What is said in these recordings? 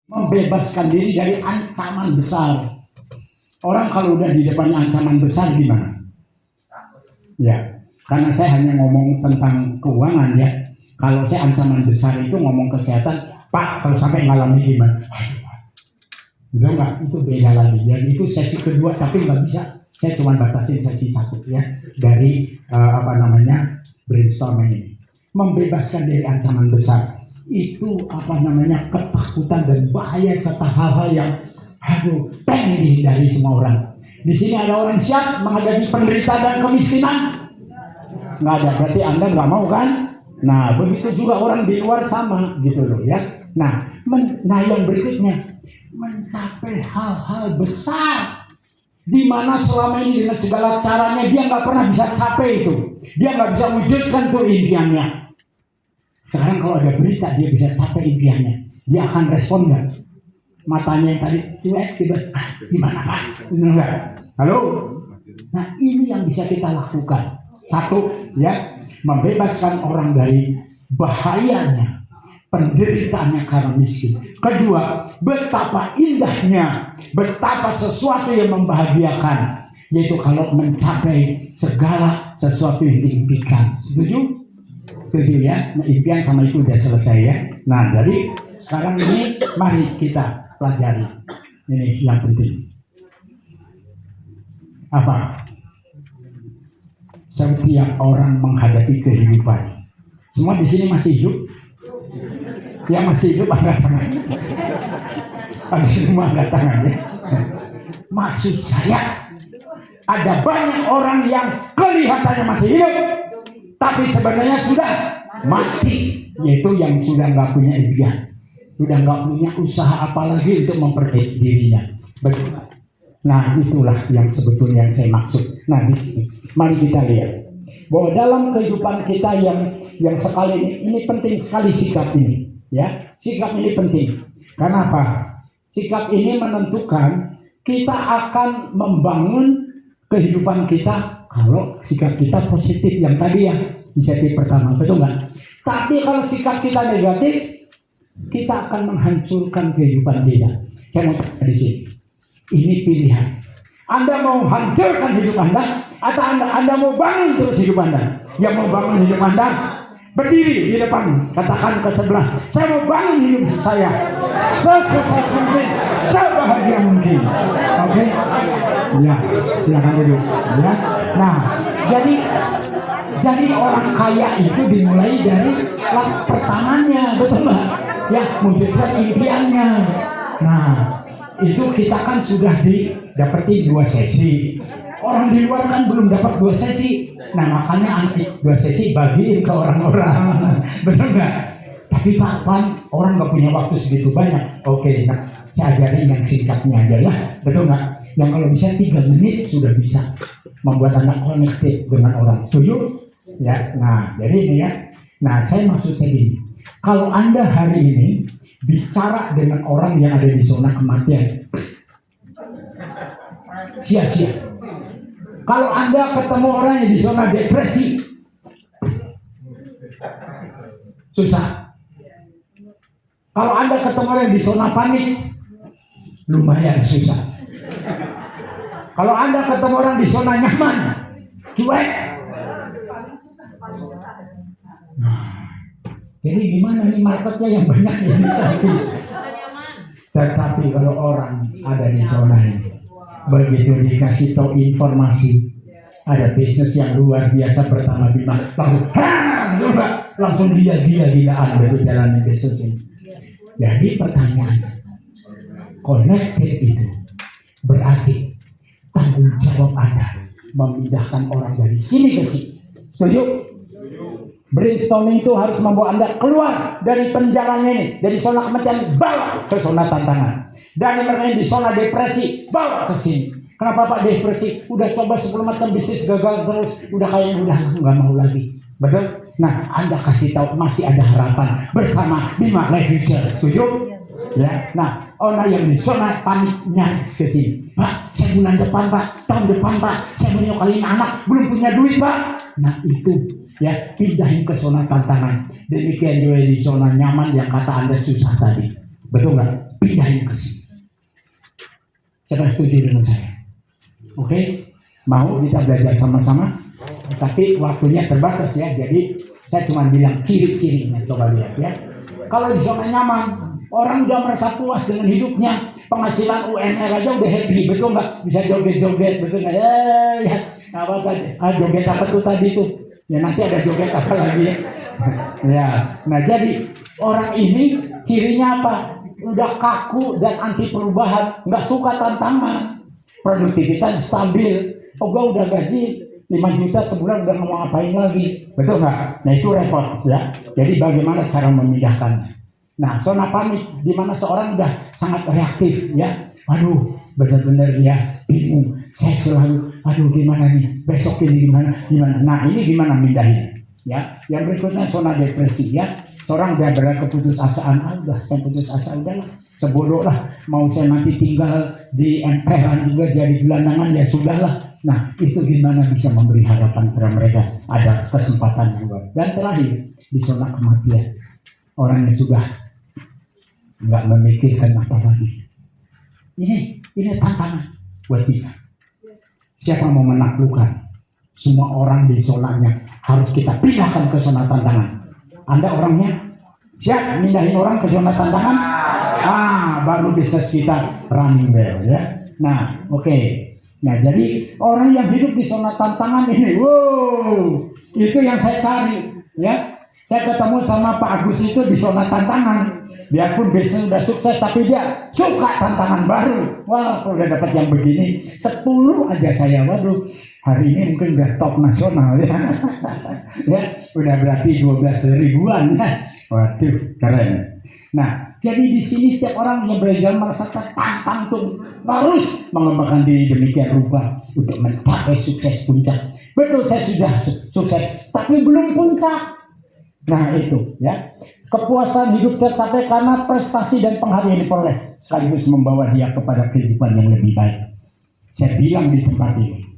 membebaskan diri dari ancaman besar. Orang kalau udah di depannya ancaman besar gimana? Ya, karena saya hanya ngomong tentang keuangan ya. Kalau saya ancaman besar itu ngomong kesehatan, Pak kalau sampai ngalami gimana? Udah enggak, itu beda lagi. Jadi itu sesi kedua, tapi nggak bisa. Saya cuma batasin sesi satu ya dari brainstorming ini. Membebaskan dari ancaman besar itu ketakutan dan bahaya serta hal-hal yang pengen dihindari semua orang. Di sini ada orang siap menghadapi penderitaan dan kemiskinan? Nggak ada, berarti Anda nggak mau kan? Nah begitu juga orang di luar sama gitu loh ya. Nah yang berikutnya mencapai hal-hal besar di mana selama ini dengan segala caranya dia nggak pernah bisa capai itu, dia nggak bisa wujudkan tuh impiannya. Sekarang kalau ada berita dia bisa capai impiannya, dia akan respon nggak? Matanya yang tadi cuek tiba, gimana Pak? Enggak. Halo? Nah ini yang bisa kita lakukan. Satu ya, membebaskan orang dari bahayanya penderitaannya karena miskin. Kedua, betapa indahnya, betapa sesuatu yang membahagiakan, yaitu kalau mencapai segala sesuatu yang diimpikan. Setuju? Setuju ya? Nah, impian sama itu udah selesai ya. Nah, jadi sekarang ini mari kita pelajari. Ini yang penting. Apa? Setiap orang menghadapi kehidupan. Semua di sini masih hidup? Yang masih hidup angkat tangan. Masih semua angkat tangan ya. Maksud saya, ada banyak orang yang kelihatannya masih hidup, tapi sebenarnya sudah mati, yaitu yang sudah nggak punya impian, sudah nggak punya usaha apalagi untuk memperbaiki dirinya. Betul. Nah itulah yang sebetulnya yang saya maksud. Nah di sini, mari kita lihat bahwa dalam kehidupan kita yang sekali ini penting sekali sikap ini. Ya, sikap ini penting. Karena apa? Sikap ini menentukan kita akan membangun kehidupan kita kalau sikap kita positif yang tadi ya di sesi pertama, betul nggak? Tapi kalau sikap kita negatif, kita akan menghancurkan kehidupan kita. Saya mau tanya di sini, ini pilihan. Anda mau hancurkan hidup Anda atau Anda mau bangun terus hidup Anda? Yang mau bangun hidup Anda, berdiri di depan, katakan ke sebelah, saya mau bangun hidup saya sesukses mungkin, sebahagia mungkin. Oke? Ya, silakan duduk. Ya. Nah, jadi orang kaya itu dimulai dari langkah pertamanya, betul nggak? Ya, wujudkan impiannya. Nah, itu kita kan sudah didapati 2 sesi. Orang di luar kan belum dapat 2 sesi. Nah makanya anak 2 sesi bagiin ke orang-orang. Betul nggak? Tapi Pak Pan, orang nggak punya waktu segitu banyak. Oke, nah saya ajarin yang singkatnya aja ya. Betul nggak? Yang kalau bisa 3 menit sudah bisa membuat anak connected dengan orang. Setuju? Ya. Nah jadi ini ya. Nah saya maksud begini. Kalau Anda hari ini bicara dengan orang yang ada di zona kematian, sia-sia. Kalau Anda ketemu orang yang di zona depresi, susah. Kalau Anda ketemu orang yang di zona panik, lumayan susah. Kalau Anda ketemu orang di zona nyaman, cuek. Jadi gimana nih marketnya yang banyak yang bisa itu? Tetapi kalau orang ada di zona ini, begitu dikasih tahu informasi ada bisnis yang luar biasa pertama di mana langsung dia-gilaan dari jalan bisnis ini. Jadi pertanyaannya, connected itu berarti tanggung jawab Anda memindahkan orang dari sini ke sini. Setuju? Brainstorming itu harus membawa Anda keluar dari penjaranya ini, dari zona kematian, bawa ke zona tantangan. Dari mereka di zona depresi, bawa ke sini. Kenapa Pak depresi? Udah coba 10 macam bisnis gagal terus, udah kayaknya udah nggak mau lagi. Betul? Nah, Anda kasih tahu masih ada harapan bersama Bima Life Future. Setuju? Ya. Nah, orang yang di zona paniknya ke sini. Pak, saya bulan depan Pak, tahun depan Pak, saya mau nyokalin anak, belum punya duit Pak. Nah itu ya, pindahin ke zona tantangan. Demikian juga di zona nyaman yang kata Anda susah tadi. Betul nggak? pindahin ke sini. Siapa setuju dengan saya? Oke, mau kita belajar sama-sama, tapi waktunya terbatas ya. Jadi saya cuma bilang ciri-cirinya, coba lihat ya. Kalau di zona nyaman, orang udah merasa puas dengan hidupnya, penghasilan UMR aja udah happy, betul nggak? Bisa joget-joget, betul nggak? Ya, apa tadi? Joget apa tuh tadi tuh? Ya nanti ada joget apa lagi ya? Ya, nah jadi orang ini cirinya apa? Udah kaku dan anti perubahan, nggak suka tantangan, produktivitas stabil. Oh, gua udah gaji 5 juta sebulan, udah mau ngapain lagi, betul nggak? Nah itu repot ya. Jadi bagaimana cara memindahkannya? Nah, zona panik di mana seorang udah sangat reaktif ya. Waduh, benar-benar ya bingung. Saya selalu, aduh gimana nih? Besok ini gimana? Nah, ini gimana mindahin? Ya, yang berikutnya zona depresi ya. Seorang dia berada keputusasaan, udah saya putus asa, udahlah, sebodoh lah. Mau saya nanti tinggal di emperan juga jadi gelandangan, ya sudahlah. Nah, itu gimana bisa memberi harapan kepada mereka? Ada kesempatan juga. Dan terakhir, di zona kematian. Orang yang sudah nggak memikirkan apa lagi. Ini tantangan buat kita. Siapa mau menaklukkan semua orang di zonanya, harus kita pindahkan ke zona tantangan. Anda orangnya siap mindahin orang ke zona tantangan? Baru bisa kita running well ya. Nah, oke. Nah, jadi orang yang hidup di zona tantangan ini, wow, itu yang saya cari ya. Saya ketemu sama Pak Agus itu di zona tantangan. Biarpun bisnis udah sukses, tapi dia suka tantangan baru. Wah, kalau udah dapat yang begini, 10 aja saya, waduh, hari ini mungkin udah top nasional ya. Ya, udah berarti 12 ribuan ya. Waduh, keren. Nah, jadi di sini setiap orang yang belajar merasakan tantang tuh harus mengembangkan diri demikian rupa untuk mencapai sukses puncak. Betul, saya sudah sukses, tapi belum puncak. Nah itu ya, kepuasan hidup tercapai karena prestasi dan penghargaan diperoleh, sekaligus membawa dia kepada kehidupan yang lebih baik. Saya bilang di tempat ini,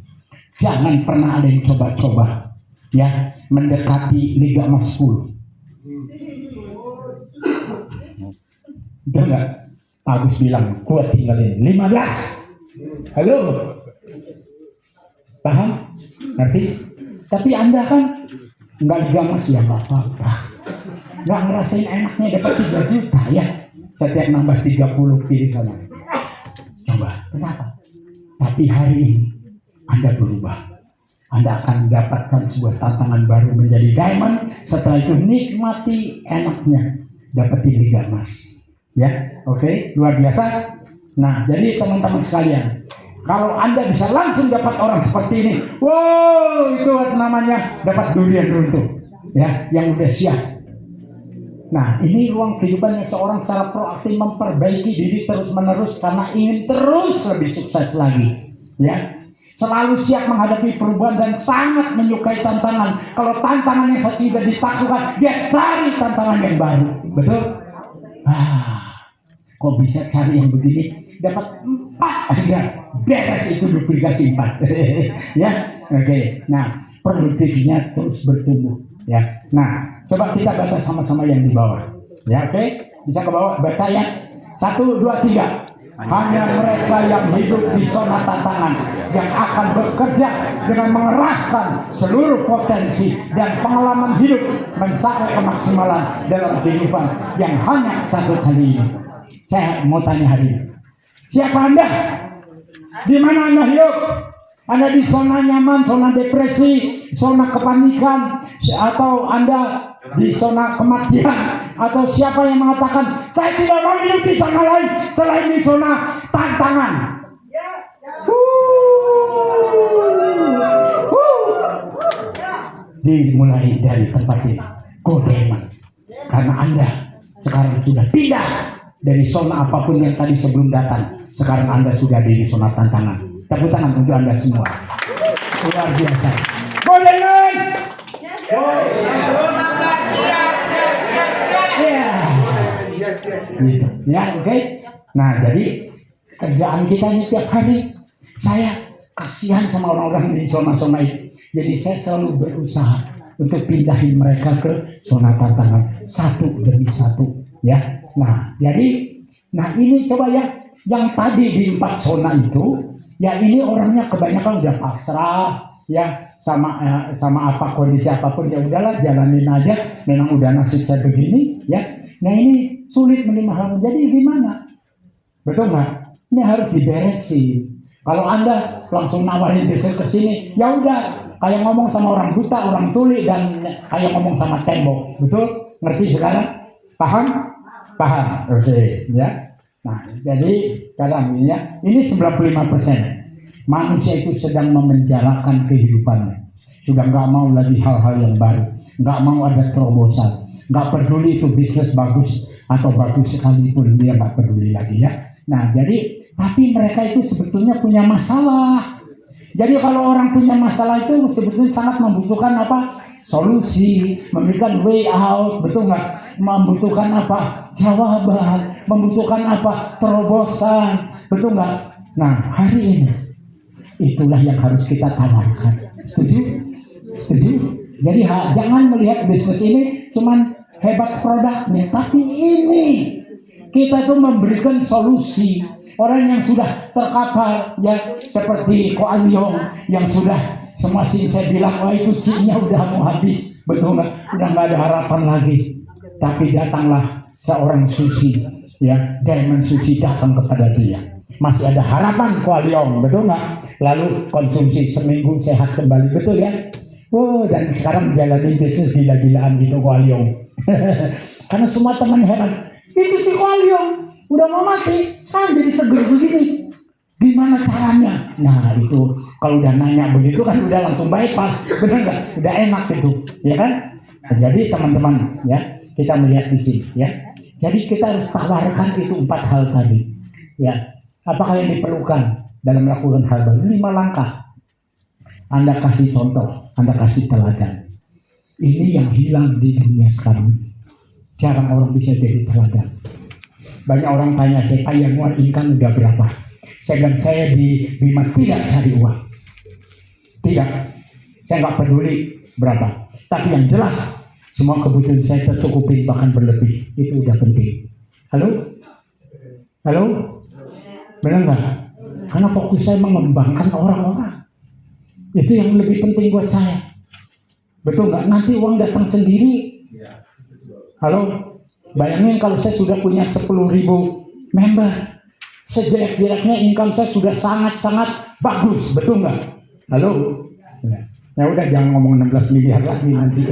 jangan pernah ada yang coba-coba ya mendekati Liga Emas 10. Udah nggak? Agus bilang, gua tinggalin 15. Halo, paham? Ngerti? Tapi Anda kan nggak Liga Emas ya, nggak apa-apa. Nggak ngerasain enaknya dapat 3 juta ya, setiap nambah 30 pilih kanan. Coba, kenapa? Tapi hari ini Anda berubah. Anda akan mendapatkan sebuah tantangan baru menjadi diamond. Setelah itu nikmati enaknya dapetin Liga Emas. Ya, oke, luar biasa. Nah, jadi teman-teman sekalian, kalau Anda bisa langsung dapat orang seperti ini, wow, itu namanya dapat durian runtuh, ya, yang udah siap. Nah, ini ruang kehidupan yang seorang secara proaktif memperbaiki diri terus-menerus karena ingin terus lebih sukses lagi, ya. Selalu siap menghadapi perubahan dan sangat menyukai tantangan. Kalau tantangan yang sudah ditaklukkan, dia cari tantangan yang baru, betul? Kok bisa cari yang begini? Dapat 4 aja, beres itu duplikasi 4. Ya, oke. Nah, produktifnya terus bertumbuh. Ya, nah, coba kita baca sama-sama yang di bawah. Ya, oke. Bisa ke bawah, baca ya. 1, 2, 3. Hanya mereka yang hidup di zona tantangan yang akan bekerja dengan mengerahkan seluruh potensi dan pengalaman hidup mencapai kemaksimalan dalam kehidupan yang hanya satu kali ini. Saya mau tanya hari ini, siapa Anda? Di mana Anda hidup? Anda di zona nyaman, zona depresi, zona kepanikan, atau Anda di zona kematian? Atau siapa yang mengatakan saya tidak mau hidup di zona lain selain di zona tantangan? Dimulai dari tempat ini, go diamond. Karena Anda sekarang sudah pindah dari zona apapun yang tadi sebelum datang. Sekarang Anda sudah di zona tantangan. Tepuk tangan untuk Anda semua. Luar biasa. Go diamond. Ya, oke. Nah, jadi kerjaan kita ini tiap hari. Saya kasihan sama orang-orang di zona-zona itu. Jadi saya selalu berusaha untuk pindahin mereka ke zona tantangan satu demi satu. Ya. Nah, jadi Nah ini coba ya, yang tadi di 4 zona itu, ya ini orangnya kebanyakan udah pasrah, ya sama apa kondisi apapun ya udahlah jalanin aja, memang udah nasib saya begini, ya. Nah ini sulit menerima hal, jadi gimana? Betul nggak? Ini harus diberesin. Kalau Anda langsung nawarin besok ke sini, ya udah kayak ngomong sama orang buta, orang tuli, dan kayak ngomong sama tembok. Betul? Ngerti sekarang? Paham? Paham. Oke, ya. Nah, jadi sekarang ini ya, ini 95%. Manusia itu sedang memenjarakan kehidupannya. Sudah nggak mau lagi hal-hal yang baru, nggak mau ada terobosan, nggak peduli itu bisnis bagus atau bagus sekalipun dia nggak peduli lagi ya. Nah, jadi tapi mereka itu sebetulnya punya masalah. Jadi kalau orang punya masalah itu sebetulnya sangat membutuhkan apa? Solusi, memberikan way out, betul nggak? Membutuhkan apa? Jawaban, membutuhkan apa? Terobosan, betul nggak? Nah, hari ini itulah yang harus kita tawarkan. Setuju? Setuju? Jadi jangan melihat bisnis ini cuman hebat produknya, tapi ini kita tuh memberikan solusi. Orang yang sudah terkapar ya seperti Ko Aliong yang sudah semua saya bilang wah itu cinnya udah mau habis, betul nggak? Udah nggak ada harapan lagi. Tapi datanglah seorang Susi ya, Diamond Susi datang kepada dia. Masih ada harapan Ko Aliong, betul nggak? Lalu konsumsi seminggu sehat kembali, betul ya? Oh, dan sekarang menjalani bisnis gila-gilaan gitu Ko Aliong. Karena semua teman heran, itu si Ko Aliong udah mau mati, sekarang jadi seger begini. Gimana caranya? Nah itu kalau udah nanya begitu kan udah langsung bypass, benar nggak? Udah enak itu, ya kan? Nah, jadi teman-teman ya kita melihat di sini ya. Jadi kita harus tawarkan itu 4 hal tadi. Ya, apakah yang diperlukan dalam melakukan hal baru? 5 langkah. Anda kasih contoh, Anda kasih teladan. Ini yang hilang di dunia sekarang. Jarang orang bisa jadi teladan. Banyak orang tanya saya, yang uang income udah berapa? Saya bilang saya di Bima tidak cari uang. Tidak, saya nggak peduli berapa. Tapi yang jelas semua kebutuhan saya tercukupi bahkan berlebih. Itu udah penting. Halo? Halo? Benar nggak? Karena fokus saya mengembangkan orang-orang. Itu yang lebih penting buat saya. Betul nggak? Nanti uang datang sendiri. Halo? Bayangin kalau saya sudah punya 10.000 member, sejelek-jeleknya income saya sudah sangat-sangat bagus, betul nggak? Halo? Ya udah jangan ngomong 16 miliar lagi nanti.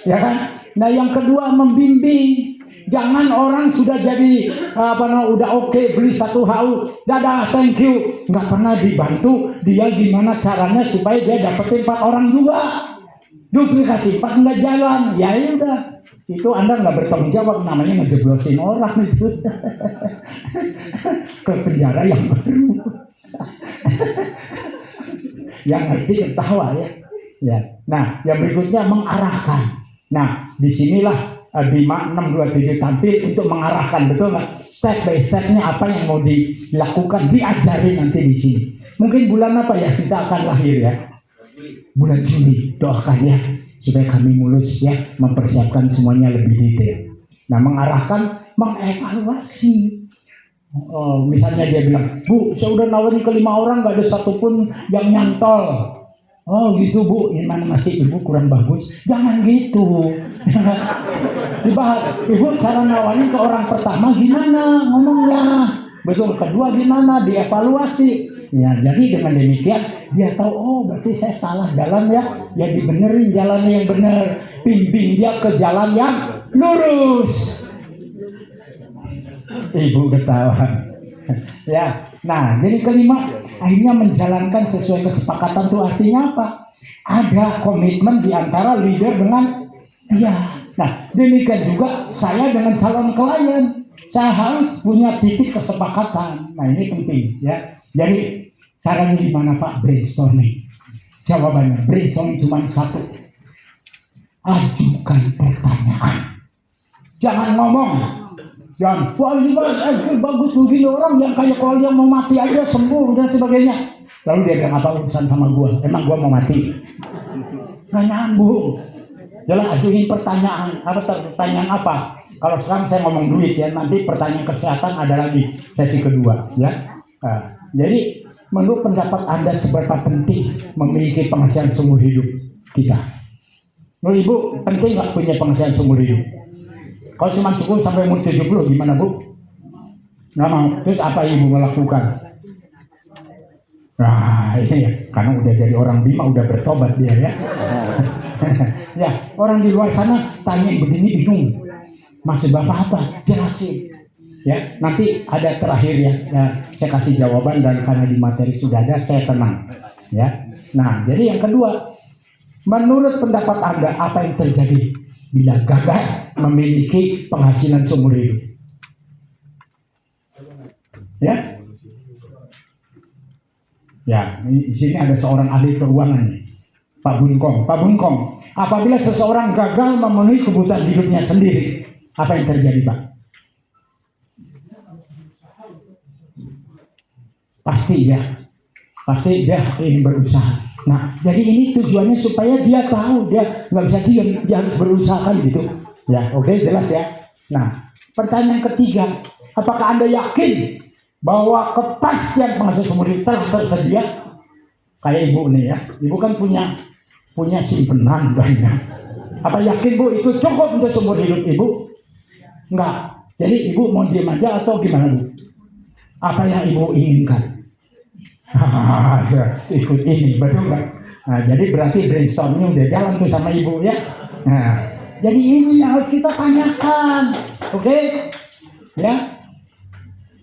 Ya kan? Nah yang kedua membimbing. Jangan orang sudah jadi udah oke, beli 1 HU, dadah thank you, nggak pernah dibantu dia gimana caranya supaya dia dapetin 4 orang juga. Duplikasi 4 nggak jalan, ya udah. Itu Anda nggak bertanggung jawab, namanya ngejeblosin orang itu ke penjara yang baru. Yang ngerti ketawa ya. Ya. Nah, yang berikutnya mengarahkan. Nah, disinilah Bima 627 tampil untuk mengarahkan, betul nggak? Step by stepnya apa yang mau dilakukan, diajari nanti di sini. Mungkin bulan apa ya kita akan lahir ya? Bulan Juli, doakan ya. Supaya kami mulus ya, mempersiapkan semuanya lebih detail. Nah, mengarahkan, mengevaluasi. Misalnya dia bilang, Bu, saya udah nawarin ke 5 orang, gak ada satupun yang nyantol. Oh gitu Bu, gimana masih Ibu kurang bagus? Jangan gitu. Dibahas, Ibu cara nawarin ke orang pertama gimana? Ngomongnya. Betul, kedua gimana? Dievaluasi. Ya, jadi dengan demikian dia tahu, oh berarti saya salah jalan ya, ya dibenerin jalannya yang benar, bimbing dia ke jalan yang lurus. Ibu ketawa. Ya, nah jadi kelima, akhirnya menjalankan sesuai kesepakatan itu artinya apa? Ada komitmen di antara leader dengan dia. Nah, demikian juga saya dengan calon klien, saya harus punya titik kesepakatan. Nah ini penting ya. Jadi caranya gimana Pak? Brainstorming. Jawabannya brainstorming cuma 1. Ajukan pertanyaan. Jangan ngomong. Jangan, wah ini bagus begini, orang yang kayak kalau yang mau mati aja sembuh dan sebagainya. Lalu dia bilang apa urusan sama gua? Emang gua mau mati? Nggak nyambung. Jelas ajuin pertanyaan. Pertanyaan apa? Kalau sekarang saya ngomong duit ya, nanti pertanyaan kesehatan ada lagi sesi kedua ya. Jadi menurut pendapat Anda seberapa penting memiliki penghasilan seumur hidup kita? Menurut Ibu penting nggak punya penghasilan seumur hidup? Kalau cuma cukup sampai umur 70 gimana Bu? Nggak mau. Terus apa Ibu melakukan? Nah ini ya, karena udah jadi orang Bima udah bertobat dia ya. Ya orang di luar sana tanya begini bingung, masih Bapak apa? Jelasin. Ya nanti ada terakhir ya, saya kasih jawaban dan karena di materi sudah ada saya tenang. Ya. Nah jadi yang kedua, menurut pendapat Anda apa yang terjadi bila gagal memiliki penghasilan seumur hidup? Ya. Ya, di sini ada seorang ahli keuangan nih, Pak Bunkong. Pak Bunkong, apabila seseorang gagal memenuhi kebutuhan hidupnya sendiri, apa yang terjadi, Pak? Pasti dia ingin berusaha. Nah, jadi ini tujuannya supaya dia tahu dia nggak bisa diam, dia harus berusaha kan gitu. Ya, oke, jelas ya. Nah, pertanyaan ketiga, apakah Anda yakin bahwa kepastian penghasilan seumur hidup telah tersedia? Kayak Ibu nih ya, Ibu kan punya simpenan banyak. Apa yakin Bu itu cukup untuk seumur hidup Ibu? Enggak. Jadi Ibu mau diam aja atau gimana Bu? Apa yang Ibu inginkan? Ikut ini, betul nggak? Nah, jadi berarti brainstorming udah jalan tuh sama Ibu ya. Nah, jadi ini yang harus kita tanyakan, oke? Ya.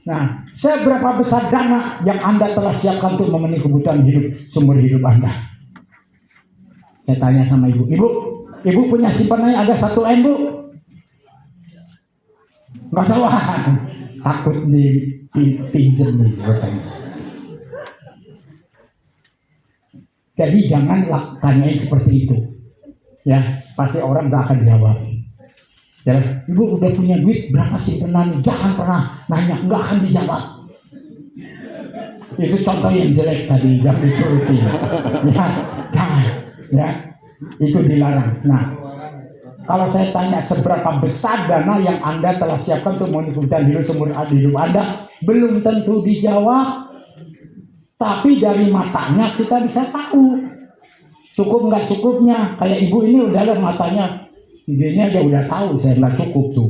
Nah, seberapa besar dana yang Anda telah siapkan untuk memenuhi kebutuhan hidup seumur hidup Anda? Saya tanya sama Ibu. Ibu punya simpanan ada 1 M Bu? Nggak tahu, takut dipinjem nih katanya. Jadi janganlah tanyain seperti itu. Ya, pasti orang nggak akan jawab. Ya, Ibu udah punya duit berapa simpenan? Jangan pernah nanya, nggak akan dijawab. Itu contoh yang jelek tadi, jangan dituruti. Ya, jangan. Ya, itu dilarang. Nah, kalau saya tanya seberapa besar dana yang Anda telah siapkan untuk memenuhi hidup seumur hidup Anda, belum tentu dijawab. Tapi dari matanya kita bisa tahu cukup nggak cukupnya. Kayak Ibu ini udah ada matanya. Ini aja udah tahu saya nggak cukup tuh.